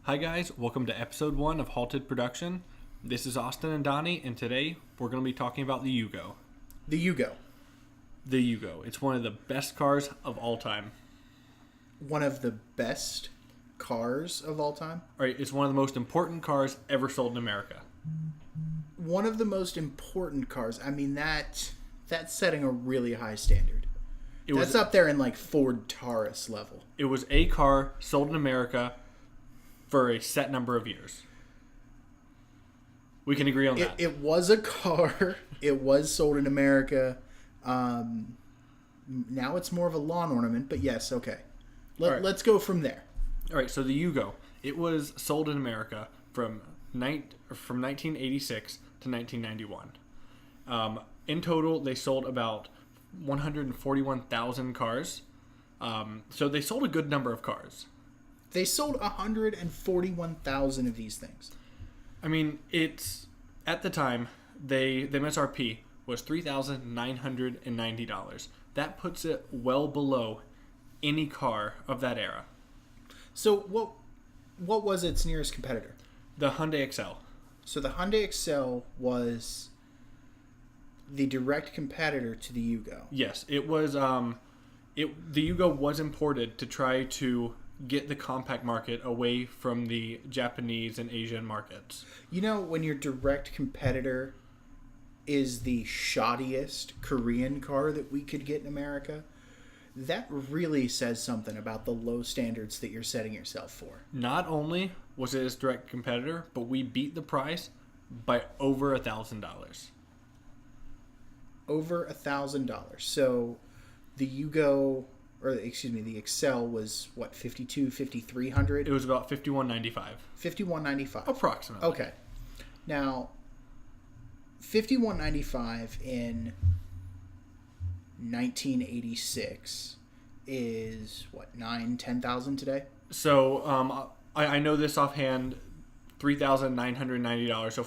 Hi guys, welcome to episode 1 of Halted Production. This is Austin and Donnie, and today we're going to be talking about the Yugo. The Yugo. The Yugo. It's one of the best cars of all time. One of the best cars of all time? Right, it's one of the most important cars ever sold in America. One of the most important cars. I mean, that's setting a really high standard. That's up there in like Ford Taurus level. It was a car sold in America for a set number of years. We can agree on that. It was a car. It was sold in America. Now it's more of a lawn ornament, but yes, okay. Let's go from there. All right, so the Yugo. It was sold in America from 1986 to 1991. In total, they sold about 141,000 cars. So they sold a good number of cars. They sold 141,000 of these things. I mean, it's at the time the MSRP was $3,990. That puts it well below any car of that era. So what was its nearest competitor? The Hyundai Excel. So the Hyundai Excel was the direct competitor to the Yugo. Yes, it was. The Yugo was imported to try to get the compact market away from the Japanese and Asian markets. You know, when your direct competitor is the shoddiest Korean car that we could get in America, that really says something about the low standards that you're setting yourself for. Not only was it its direct competitor, but we beat the price by over $1,000. Over $1,000. So the Yugo, the Excel was what, $5,200, $5,300? It was about $5,195. $5,195. Approximately. Okay. Now, $5,195 in 1986 is what, $9,000-$10,000 today? So I know this offhand, $3,990. So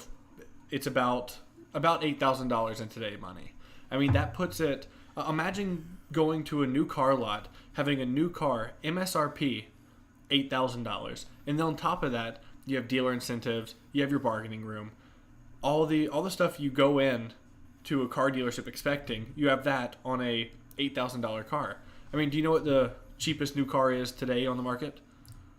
it's about $8,000 in today's money. I mean, that puts it. Imagine going to a new car lot, having a new car, MSRP, $8,000, and then on top of that, you have dealer incentives, you have your bargaining room, all the stuff you go in to a car dealership expecting. You have that on a $8,000 car. I mean, do you know what the cheapest new car is today on the market?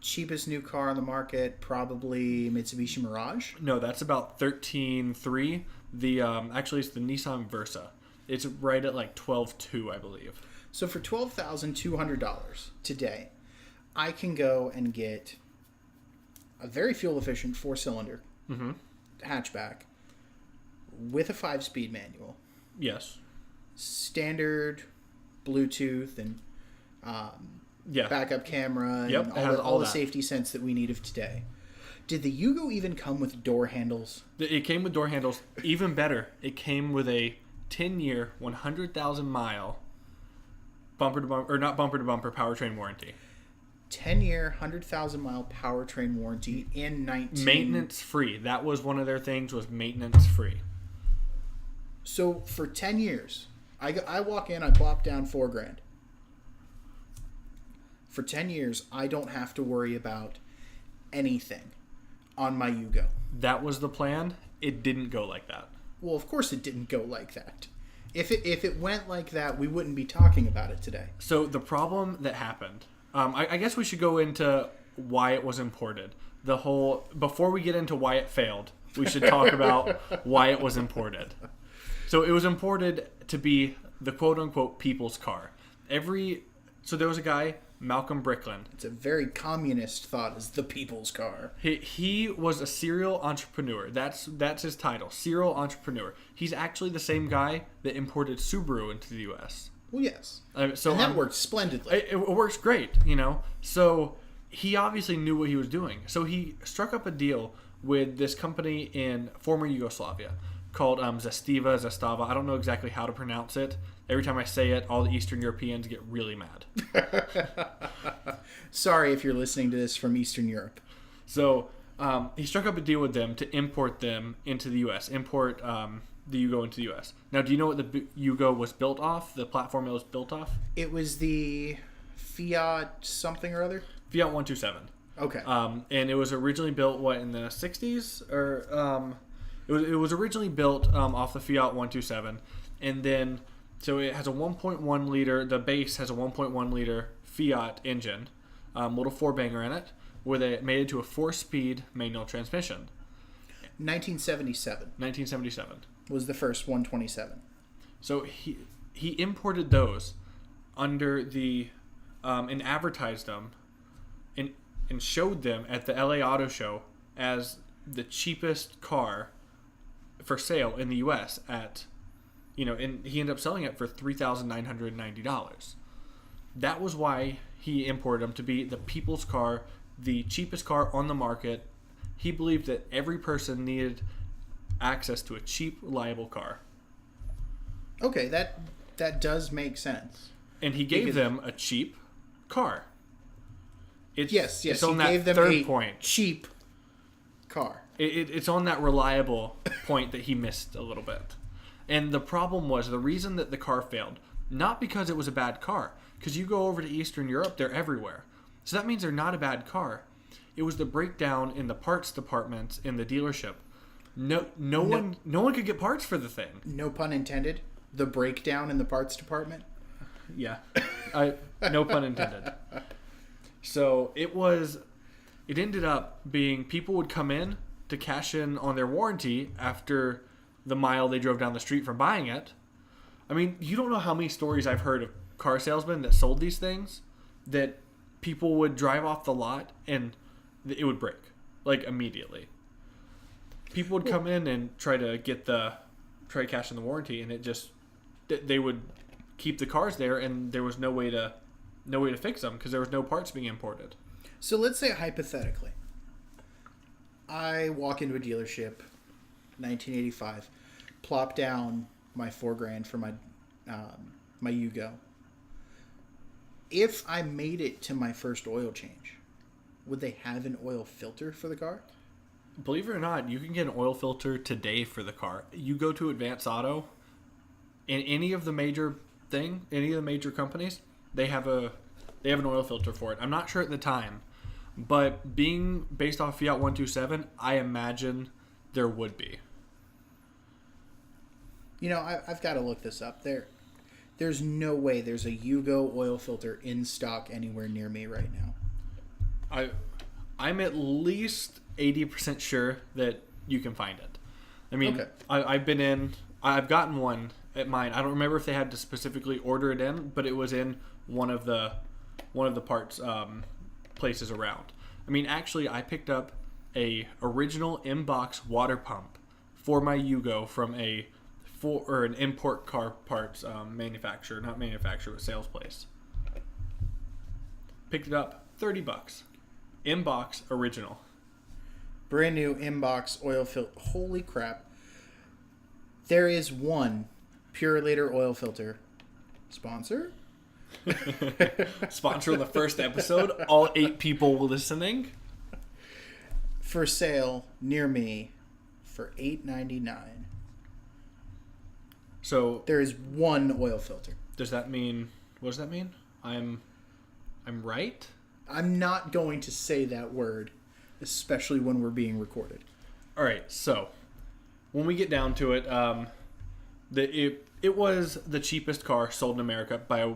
Cheapest new car on the market, probably Mitsubishi Mirage. No, that's about $13,300. Actually, it's the Nissan Versa. It's right at like $12,200, I believe. So for $12,200 today, I can go and get a very fuel-efficient 4-cylinder hatchback with a 5-speed manual. Yes. Standard Bluetooth and backup camera and all the safety sense that we need of today. Did the Yugo even come with door handles? It came with door handles. Even better, it came with a 10-year, 100,000-mile bumper-to-bumper powertrain warranty. 10-year, 100,000-mile powertrain warranty in Maintenance-free. That was one of their things, was maintenance-free. So for 10 years, I walk in, I plop down $4,000. For 10 years, I don't have to worry about anything on my Yugo. That was the plan. It didn't go like that. Well, of course it didn't go like that. If it went like that, we wouldn't be talking about it today. So the problem that happened, I guess we should go into why it was imported. Before we get into why it failed, we should talk about why it was imported. So it was imported to be the quote-unquote people's car. So there was a guy, Malcolm Brickland. It's a very communist thought, as the people's car. He was a serial entrepreneur. That's his title, serial entrepreneur. He's actually the same guy that imported Subaru into the U.S. Well, yes. And that worked splendidly. It works great, So he obviously knew what he was doing. So he struck up a deal with this company in former Yugoslavia called Zastava. I don't know exactly how to pronounce it. Every time I say it, all the Eastern Europeans get really mad. Sorry if you're listening to this from Eastern Europe. So he struck up a deal with them to import them into the U.S., import the Yugo into the U.S. Now, do you know what the Yugo was built off, the platform it was built off? It was the Fiat something or other? Fiat 127. Okay. And it was originally built in the 60s or it was originally built off the Fiat 127, and then so it has a 1.1 liter. The base has a 1.1 liter Fiat engine, little four banger in it, where they made it to a 4-speed manual transmission. 1977 1977 was the first 127. So he imported those under the and advertised them and showed them at the LA Auto Show as the cheapest car for sale in the U.S. at, and he ended up selling it for $3,990. That was why he imported them, to be the people's car, the cheapest car on the market. He believed that every person needed access to a cheap, reliable car. Okay, that does make sense. And he gave them a cheap car. Yes. It's He on that gave them third a point. cheap car. It's on that reliable point that he missed a little bit. And the problem was the reason that the car failed, not because it was a bad car, because you go over to Eastern Europe, they're everywhere. So that means they're not a bad car. It was the breakdown in the parts departments in the dealership. No one could get parts for the thing. No pun intended. The breakdown in the parts department. Yeah, no pun intended. So it ended up being people would come in to cash in on their warranty after the mile they drove down the street from buying it. I mean, you don't know how many stories I've heard of car salesmen that sold these things that people would drive off the lot and it would break, like, immediately. People would come in and try to cash in the warranty, and they would keep the cars there, and there was no way to fix them because there was no parts being imported. So let's say hypothetically, I walk into a dealership, 1985, plop down my $4,000 for my Yugo. If I made it to my first oil change, would they have an oil filter for the car? Believe it or not, you can get an oil filter today for the car. You go to Advance Auto, in any of the major companies, they have an oil filter for it. I'm not sure at the time, but being based off Fiat 127, I imagine there would be. I've got to look this up. There's no way there's a Yugo oil filter in stock anywhere near me right now. I'm at least 80% sure that you can find it. I mean, okay. I've gotten one at mine. I don't remember if they had to specifically order it in, but it was in one of the parts places around. I mean, actually, I picked up a original in-box water pump for my Yugo from an import car parts manufacturer, not manufacturer, but sales place. Picked it up, $30. In-box original. Brand new in-box oil filter. Holy crap. There is one Purelator oil filter. Sponsor? Sponsor the first episode. All 8 people listening. For sale near me for $8.99. So there is one oil filter. Does that mean? What does that mean? I'm right? I'm not going to say that word, especially when we're being recorded. All right. So when we get down to it, it was the cheapest car sold in America by a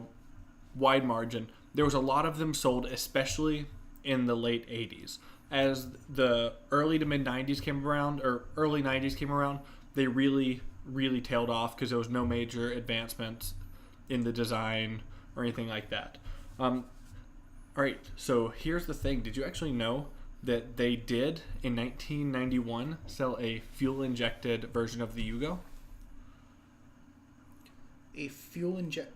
wide margin. There was a lot of them sold, especially in the late 80s. As the early to mid 90s came around, or early 90s came around, they really tailed off because there was no major advancements in the design or anything like that. All right, so here's the thing. Did you actually know that they did, in 1991, sell a fuel-injected version of the Yugo? A fuel inject?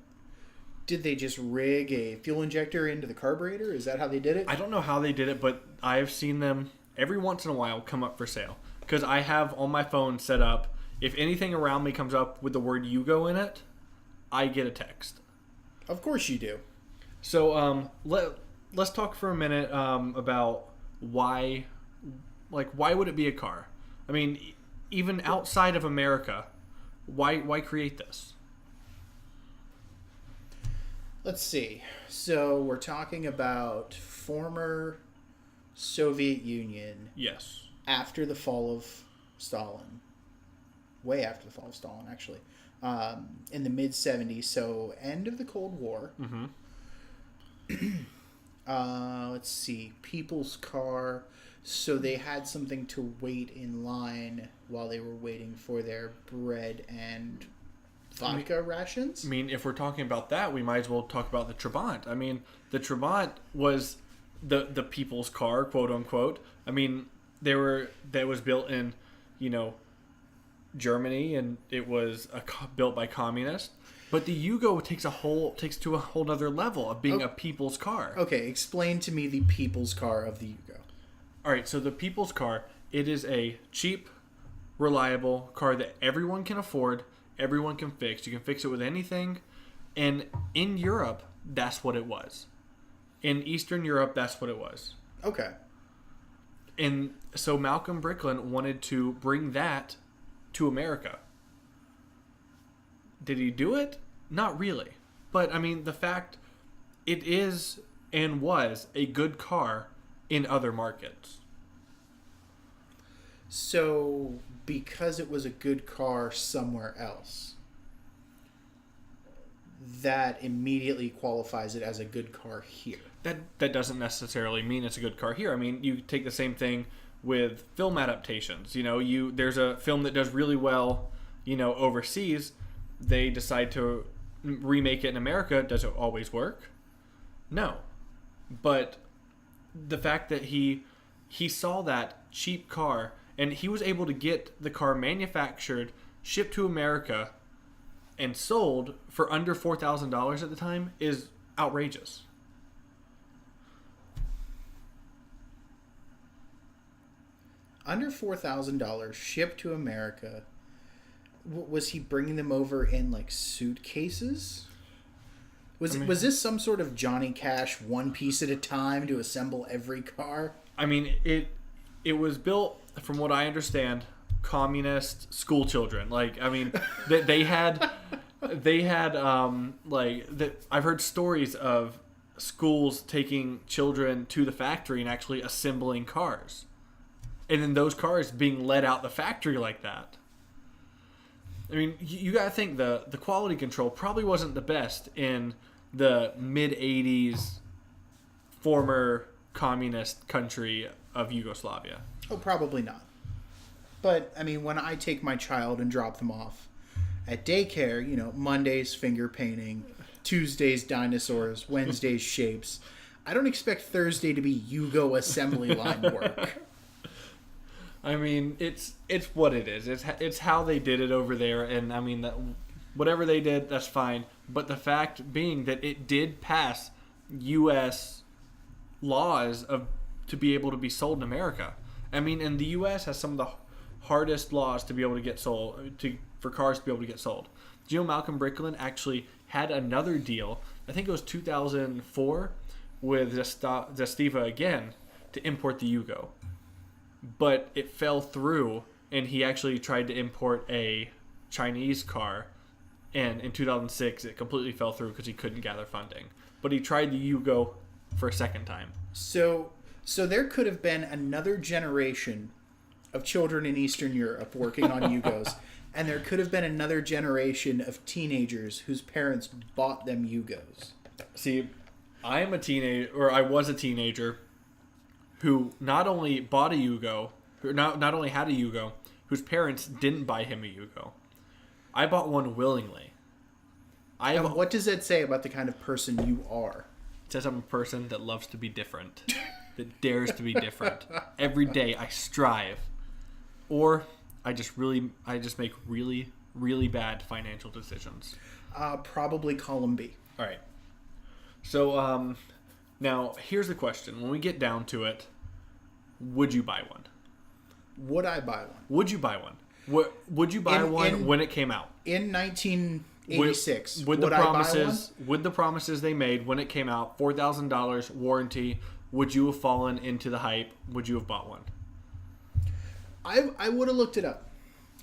Did they just rig a fuel injector into the carburetor? Is that how they did it? I don't know how they did it, but I've seen them every once in a while come up for sale. Because I have on my phone set up, if anything around me comes up with the word Yugo in it, I get a text. Of course you do. So let's talk for a minute about why would it be a car? I mean, even outside of America, why create this? Let's see. So we're talking about former Soviet Union Yes. after the fall of Stalin. Way after the fall of Stalin, actually. In the mid-70s, so end of the Cold War. Mm-hmm. Let's see. People's Car. So they had something to wait in line while they were waiting for their bread and vodka rations. I mean, if we're talking about that, we might as well talk about the Trabant. I mean, the Trabant was the people's car, quote unquote. I mean, that was built in, Germany, and it was built by communists. But the Yugo takes to a whole other level of being a people's car. Okay, explain to me the people's car of the Yugo. All right, so the people's car, it is a cheap, reliable car that everyone can afford, everyone can fix. You can fix it with anything. And in Europe, that's what it was. In Eastern Europe, that's what it was. Okay. And so Malcolm Bricklin wanted to bring that to America. Did he do it? Not really. But, I mean, the fact it is and was a good car in other markets. So, because it was a good car somewhere else, that immediately qualifies it as a good car here. That doesn't necessarily mean it's a good car here. I mean, you take the same thing with film adaptations. There's a film that does really well, overseas. They decide to remake it in America. Does it always work? No. But the fact that he saw that cheap car and he was able to get the car manufactured, shipped to America, and sold for under $4,000 at the time is outrageous. Under $4,000 shipped to America. Was he bringing them over in like suitcases? Was this some sort of Johnny Cash one piece at a time to assemble every car? I mean, it was built, from what I understand, communist school children. Like, I mean, they had I've heard stories of schools taking children to the factory and actually assembling cars, and then those cars being let out the factory like that. I mean, you got to think the quality control probably wasn't the best in the mid-'80s former communist country of Yugoslavia. Oh, probably not. But, I mean, when I take my child and drop them off at daycare, Mondays finger painting, Tuesdays dinosaurs, Wednesdays shapes, I don't expect Thursday to be Yugo assembly line work. I mean, it's what it is. It's how they did it over there, and I mean, whatever they did, that's fine. But the fact being that it did pass U.S. laws to be able to be sold in America. I mean, and the U.S. has some of the hardest laws to be able to get sold, for cars to be able to get sold. Do you know Malcolm Bricklin actually had another deal? I think it was 2004 with Zestiva again to import the Yugo. But it fell through, and he actually tried to import a Chinese car, and in 2006 it completely fell through because he couldn't gather funding. But he tried the Yugo for a second time. So there could have been another generation of children in Eastern Europe working on Yugos, and there could have been another generation of teenagers whose parents bought them Yugos. See, I was a teenager who not only bought a Yugo, who not only had a Yugo, whose parents didn't buy him a Yugo. I bought one willingly. And what does that say about the kind of person you are? It says I'm a person that loves to be different, that dares to be different. Every day I strive. Or I just make really, really bad financial decisions. Probably column B. All right. So, now, here's the question. When we get down to it, would you buy one? Would I buy one? Would you buy one? Would you buy one when it came out? In 1986, would I buy one? With the promises they made when it came out, $4,000 warranty, would you have fallen into the hype? Would you have bought one? I would have looked it up.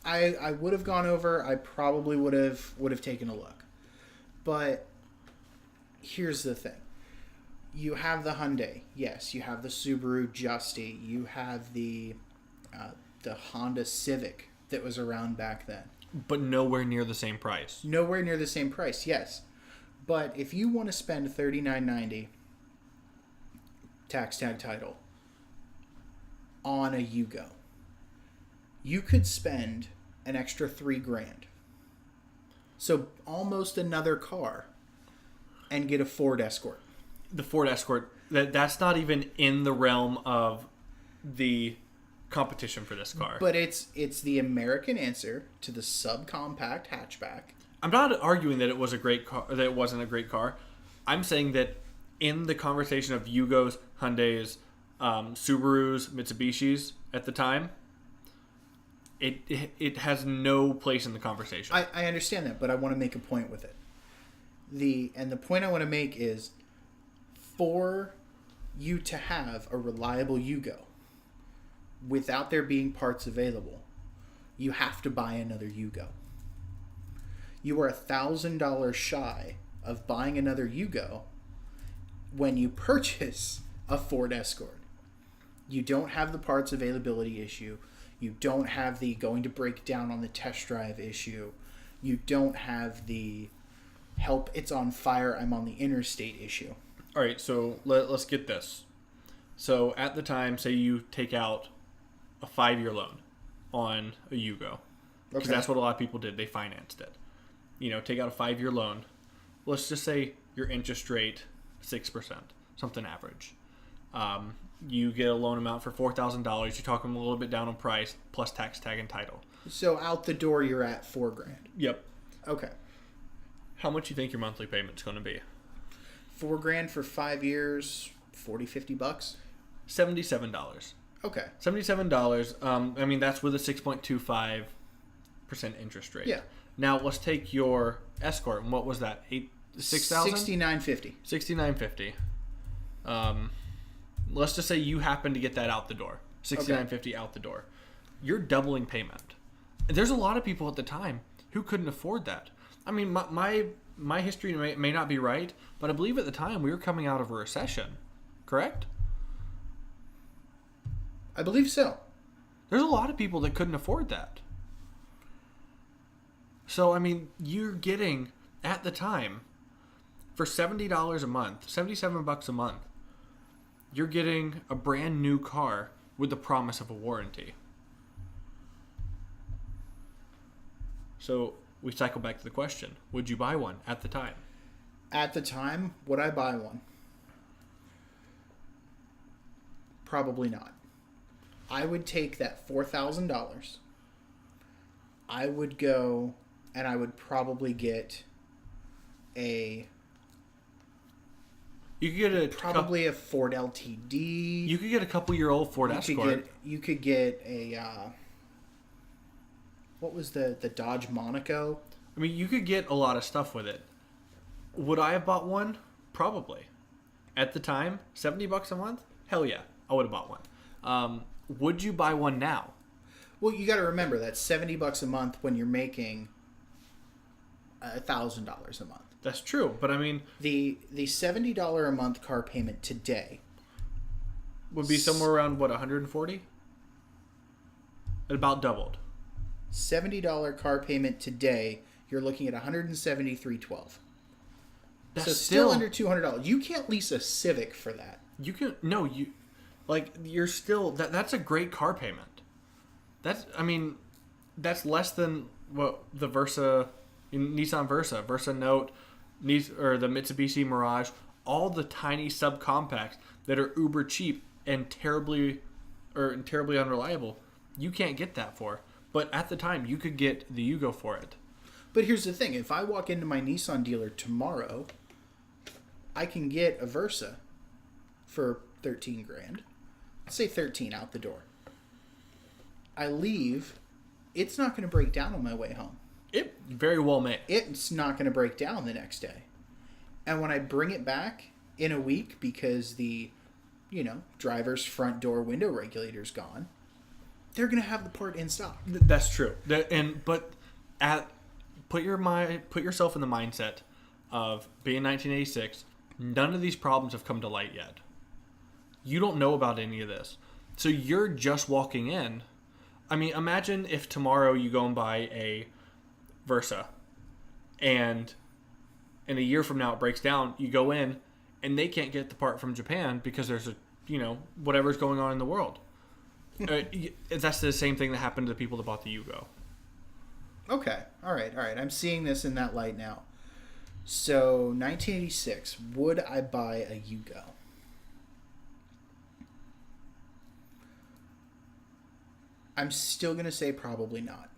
I would have gone over. I probably would have taken a look. But here's the thing. You have the Hyundai, yes. You have the Subaru Justy. You have the Honda Civic that was around back then. But nowhere near the same price. Nowhere near the same price, yes. But if you want to spend $39.90 tax tag title on a Yugo, you could spend an extra $3,000. So almost another car, and get a Ford Escort. The Ford Escort, that's not even in the realm of the competition for this car. But it's the American answer to the subcompact hatchback. I'm not arguing that it was a great car, that it wasn't a great car. I'm saying that in the conversation of Yugos, Hyundais, Subarus, Mitsubishis at the time, it has no place in the conversation. I understand that, but I want to make a point with it. The point I want to make is, for you to have a reliable Yugo, without there being parts available, you have to buy another Yugo. You are $1,000 shy of buying another Yugo when you purchase a Ford Escort. You don't have the parts availability issue. You don't have the going to break down on the test drive issue. You don't have the help, it's on fire, I'm on the interstate issue. All right, so let's get this. So at the time, say you take out a 5-year loan on a Yugo. Because that's what a lot of people did. They financed it. Take out a 5-year loan. Let's just say your interest rate, 6%, something average. You get a loan amount for $4,000. You're talking a little bit down on price, plus tax tag and title. So out the door, you're at $4,000. Yep. Okay. How much do you think your monthly payment's going to be? $4,000 for 5 years, $40-$50. $77. Okay. $77. That's with a 6.25% interest rate. Yeah. Now let's take your Escort. And what was that? $6,000? $69.50. $69.50. Let's just say you happen to get that out the door. $69.50 out the door. You're doubling payment. There's a lot of people at the time who couldn't afford that. My history may not be right, but I believe at the time we were coming out of a recession. Correct? I believe so. There's a lot of people that couldn't afford that. So, you're getting, at the time, for $70 a month, $77 a month, you're getting a brand new car with the promise of a warranty. So, we cycle back to the question. Would you buy one at the time? At the time, would I buy one? Probably not. I would take that $4,000. I would go and I would probably get a... You could get a Ford LTD. You could get a couple-year-old Ford Escort. You could get a... what was the Dodge Monaco? You could get a lot of stuff with it. Would I have bought one? Probably. At the time, $70 a month? Hell yeah, I would have bought one. Would you buy one now? Well, you got to remember that's $70 a month when you're making $1,000 a month. That's true, but the $70 a month car payment today would be somewhere around what, $140? It about doubled. $70 car payment today, you're looking at $173.12. That's so still under $200. You can't lease a Civic for that. You can you're still that's a great car payment. That's less than what the Nissan Versa Note, or the Mitsubishi Mirage, all the tiny subcompacts that are uber cheap and terribly unreliable. You can't get that for. But at the time, you could get the Yugo for it. But here's the thing: if I walk into my Nissan dealer tomorrow, I can get a Versa for $13,000. Let's say 13 out the door. I leave. It's not going to break down on my way home. It very well may. It's not going to break down the next day. And when I bring it back in a week because the, driver's front door window regulator's gone, they're going to have the part in stock. That's true. Put yourself in the mindset of being 1986, None of these problems have come to light yet. You don't know about any of this. So you're just walking in. I mean, imagine if tomorrow you go and buy a Versa and in a year from now it breaks down, you go in and they can't get the part from Japan because there's whatever's going on in the world. That's the same thing that happened to the people that bought the Yugo. Okay. All right. I'm seeing this in that light now. So, 1986, would I buy a Yugo? I'm still going to say probably not.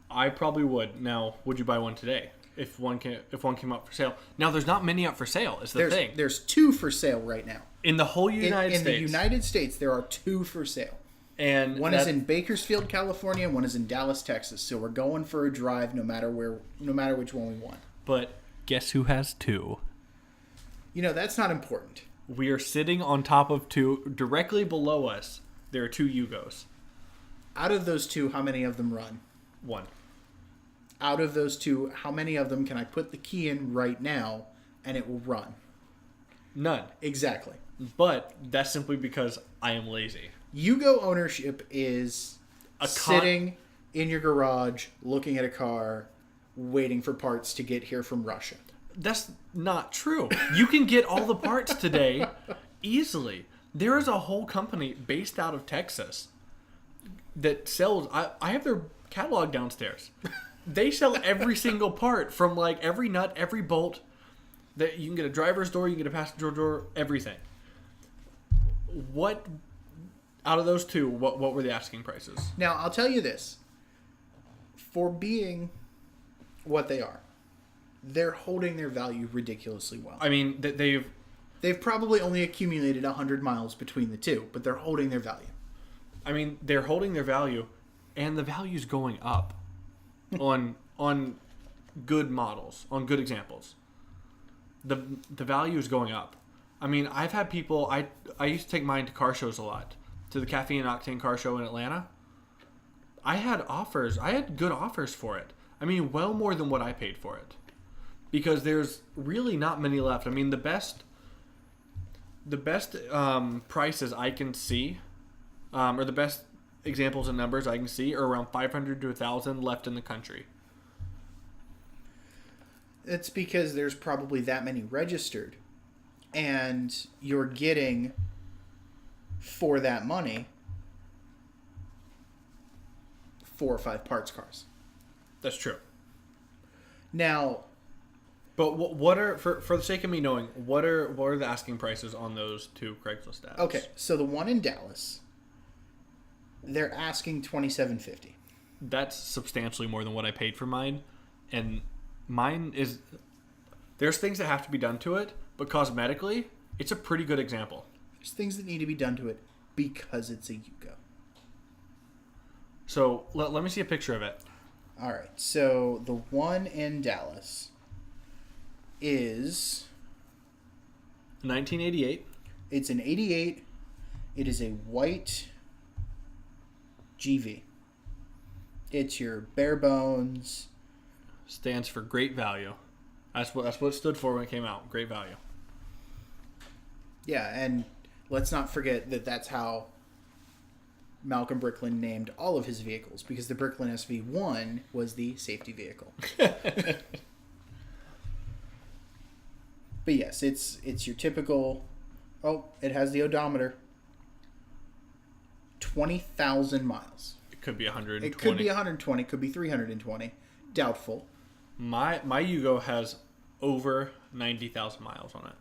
I probably would. Now, would you buy one today if one came up for sale? Now, there's not many up for sale. Is the thing. There's 2 for sale right now. In the whole United States. In the United States, there are 2 for sale. And one is in Bakersfield, California, and one is in Dallas, Texas. So we're going for a drive no matter which one we want. But guess who has 2? That's not important. We are sitting on top of 2. Directly below us, there are 2 Yugos. Out of those 2, how many of them run? 1. Out of those 2, how many of them can I put the key in right now and it will run? None. Exactly. But that's simply because I am lazy. Yugo ownership is sitting in your garage, looking at a car, waiting for parts to get here from Russia. That's not true. You can get all the parts today easily. There is a whole company based out of Texas that sells... I have their catalog downstairs. They sell every single part from like every nut, every bolt. That you can get a driver's door, you can get a passenger door, everything. What... Out of those 2, what were the asking prices? Now, I'll tell you this. For being what they are, they're holding their value ridiculously well. I mean, they've probably only accumulated 100 miles between the 2, but they're holding their value. I mean, they're holding their value, and the value's going up on good models, on good examples. The value is going up. I mean, I've had people... I used to take mine to car shows a lot. To the Caffeine and Octane car show in Atlanta. I had offers. I had good offers for it. I mean, well more than what I paid for it. Because there's really not many left. I mean, the best prices I can see, or the best examples and numbers I can see, are around 500 to 1,000 left in the country. It's because there's probably that many registered. And you're getting... for that money, 4 or 5 parts cars. That's true. Now, but what are for the sake of me knowing what are the asking prices on those 2 Craigslist ads? Okay, so the one in Dallas, they're asking $2,750. That's substantially more than what I paid for mine, and mine is. There's things that have to be done to it, but cosmetically, it's a pretty good example. There's things that need to be done to it because it's a Yugo. So let me see a picture of it. All right. So the one in Dallas is 1988. It's an 88. It is a white GV. It's your bare bones. Stands for great value. That's what it stood for when it came out. Great value. Yeah, and let's not forget that that's how Malcolm Bricklin named all of his vehicles, because the Bricklin SV1 was the safety vehicle. But yes, it's your typical... Oh, it has the odometer. 20,000 miles. It could be 120. It could be 120. Could be 320. Doubtful. My Yugo has over 90,000 miles on it.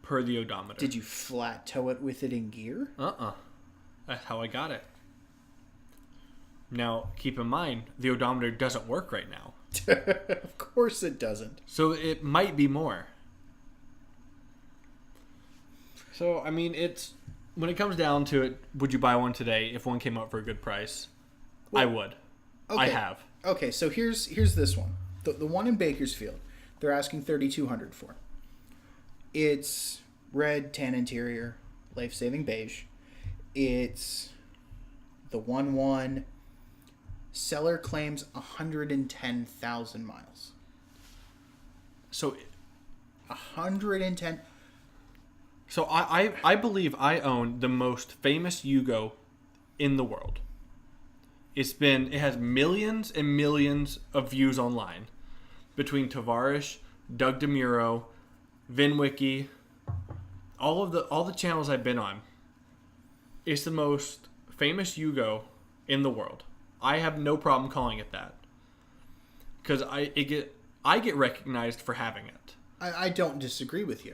Per the odometer. Did you flat tow it with it in gear? That's how I got it. Now, keep in mind, the odometer doesn't work right now. Of course it doesn't. So it might be more. So, I mean, it's... When it comes down to it, would you buy one today if one came up for a good price? Well, I would. Okay. I have. Okay, so here's this one. The one in Bakersfield, they're asking $3,200 for. It's red, tan interior, life-saving beige. It's the 1.1. Seller claims 110,000 miles. So 110. So I believe I own the most famous Yugo in the world. It has millions and millions of views online between Tavarish, Doug DeMuro, VinWiki, all the channels I've been on. It's the most famous Yugo in the world. I have no problem calling it that because I get recognized for having it. I don't disagree with you.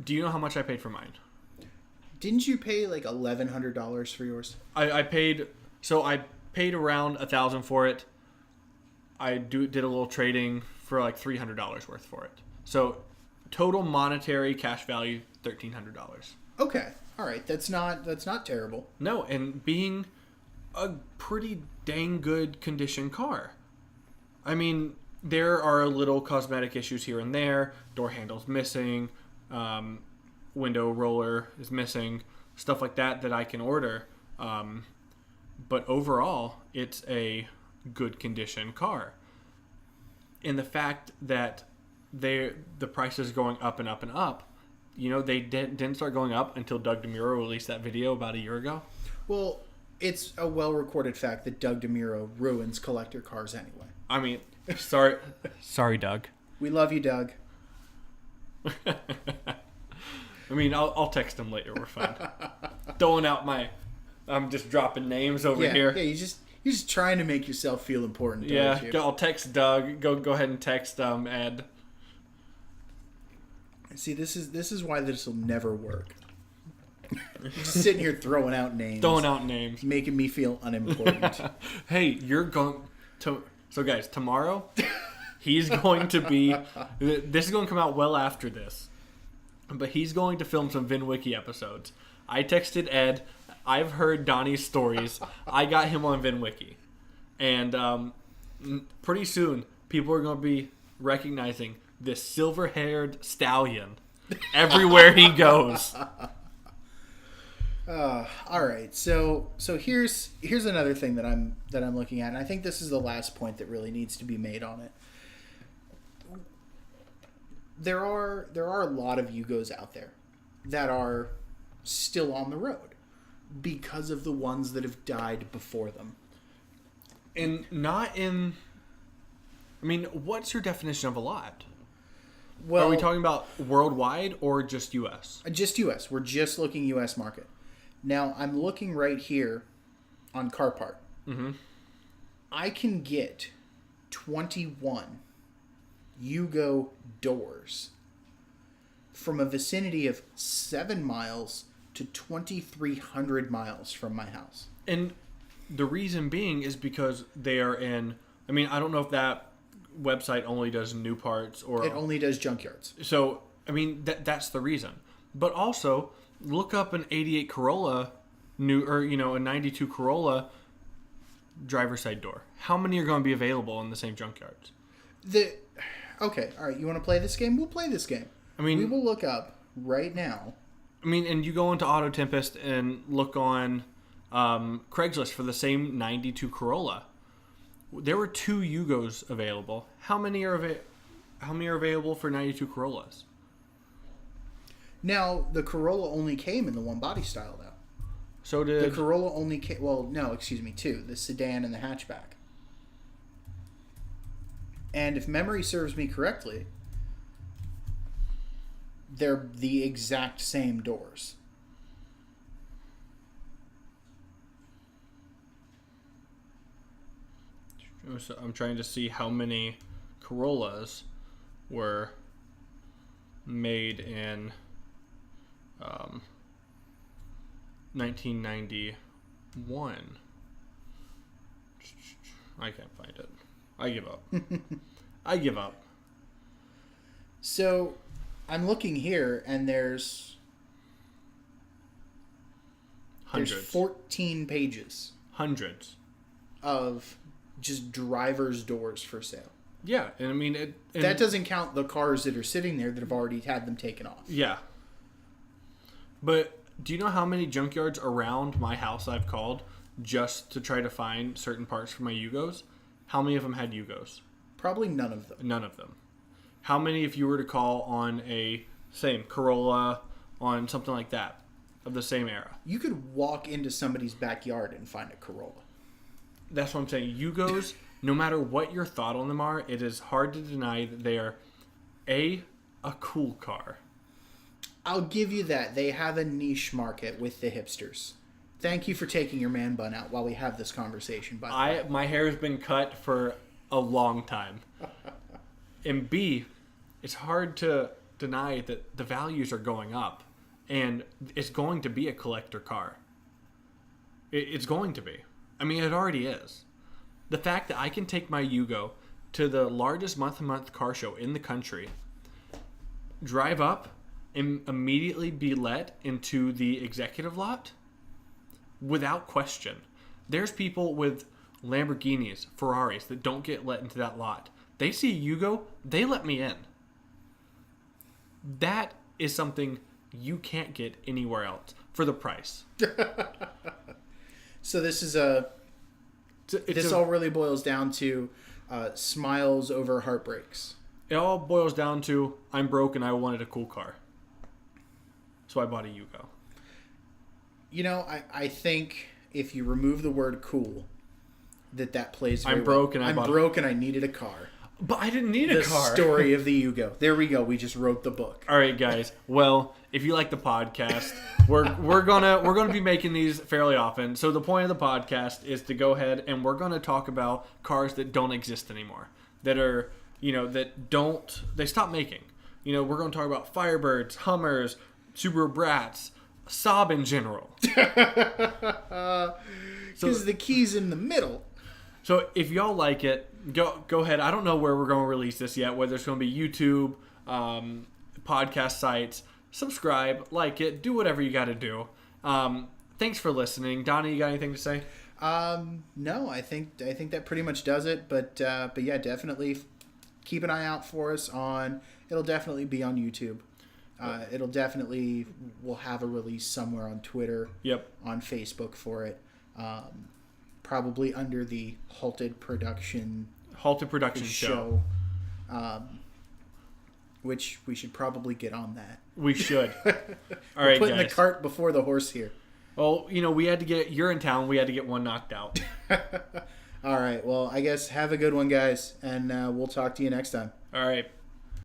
Do you know how much I paid for mine? Didn't you pay like $1,100 for yours? I paid around $1,000 for it. I did a little trading for like $300 worth for it. So total monetary cash value $1,300. Okay, all right, that's not terrible. No, and being a pretty dang good condition car. I mean, there are little cosmetic issues here and there. Door handle's missing. Window roller is missing. Stuff like that I can order. But overall, it's a good condition car. And the fact that the price is going up and up and up, they didn't start going up until Doug DeMuro released that video about a year ago. Well, it's a well-recorded fact that Doug DeMuro ruins collector cars anyway. I mean, sorry, Doug. We love you, Doug. I mean, I'll text him later. We're fine. I'm just dropping names over here. Yeah, you're just trying to make yourself feel important. Yeah, I'll text Doug. Go ahead and text Ed. See, this is why this will never work. Just sitting here throwing out names, making me feel unimportant. Hey, you're going to. So guys, tomorrow he's going to be. This is going to come out well after this, but he's going to film some VinWiki episodes. I texted Ed. I've heard Donnie's stories. I got him on VinWiki, and pretty soon people are going to be recognizing this silver-haired stallion everywhere he goes. All right, so here's another thing that I'm looking at, and I think this is the last point that really needs to be made on it. There are a lot of Yugos out there that are still on the road because of the ones that have died before them. And not in... I mean, what's your definition of a lot? Well, are we talking about worldwide or just U.S.? Just U.S. We're just looking U.S. market. Now, I'm looking right here on Carpart. Mm-hmm. I can get 21 Yugo doors from a vicinity of 7 miles to 2,300 miles from my house. And the reason being is because they are in... I mean, I don't know if that website only does new parts or... It only does junkyards. So, I mean, that's the reason. But also... Look up an 88 Corolla, a 92 Corolla driver's side door. How many are going to be available in the same junkyards? Okay, all right. You want to play this game? We'll play this game. I mean, we will look up right now. I mean, and you go into Auto Tempest and look on Craigslist for the same 92 Corolla. There were 2 Yugos available. How many are available for 92 Corollas? Now, the Corolla only came in the one body style, though. So did... The Corolla only came... Well, no, excuse me, 2. The sedan and the hatchback. And if memory serves me correctly, they're the exact same doors. So I'm trying to see how many Corollas were made in... 1991. I can't find it. I give up. So, I'm looking here, and there's hundreds. There's 14 pages. Hundreds of just driver's doors for sale. Yeah, and I mean that doesn't count the cars that are sitting there that have already had them taken off. Yeah. But do you know how many junkyards around my house I've called just to try to find certain parts for my Yugos? How many of them had Yugos? Probably none of them. None of them. How many, if you were to call on a same Corolla, on something like that, of the same era? You could walk into somebody's backyard and find a Corolla. That's what I'm saying. Yugos, no matter what your thought on them are, it is hard to deny that they are a cool car. I'll give you that. They have a niche market with the hipsters. Thank you for taking your man bun out while we have this conversation, by the way. My hair has been cut for a long time. And B, it's hard to deny that the values are going up. And it's going to be a collector car. It's going to be. I mean, it already is. The fact that I can take my Yugo to the largest month-to-month car show in the country, drive up, and immediately be let into the executive lot without question. There's people with Lamborghinis, Ferraris that don't get let into that lot. They see Yugo, they let me in. That is something you can't get anywhere else for the price. So this is all really boils down to smiles over heartbreaks. It all boils down to I'm broke and I wanted a cool car. So I bought a Yugo. You know, I think if you remove the word cool, that plays very I'm broke well. and I'm broke and I needed a car. But I didn't need a car. The story of the Yugo. There we go. We just wrote the book. All right, guys. Well, if you like the podcast, we're gonna be making these fairly often. So the point of the podcast is to go ahead and we're gonna talk about cars that don't exist anymore, that are they stopped making. We're gonna talk about Firebirds, Hummers, Subaru Brats, Saab in general. Because the key's in the middle. So if y'all like it, go ahead. I don't know where we're going to release this yet, whether it's going to be YouTube, podcast sites. Subscribe, like it, do whatever you got to do. Thanks for listening. Donnie, you got anything to say? No, I think that pretty much does it. But yeah, definitely keep an eye out for us it'll definitely be on YouTube. We'll have a release somewhere on Twitter. Yep. On Facebook for it. Probably under the Halted Production Show. Which we should probably get on that. We should. All We're right, putting guys. the cart before the horse here. Well, you're in town. We had to get one knocked out. All right. Well, I guess have a good one, guys, and we'll talk to you next time. All right.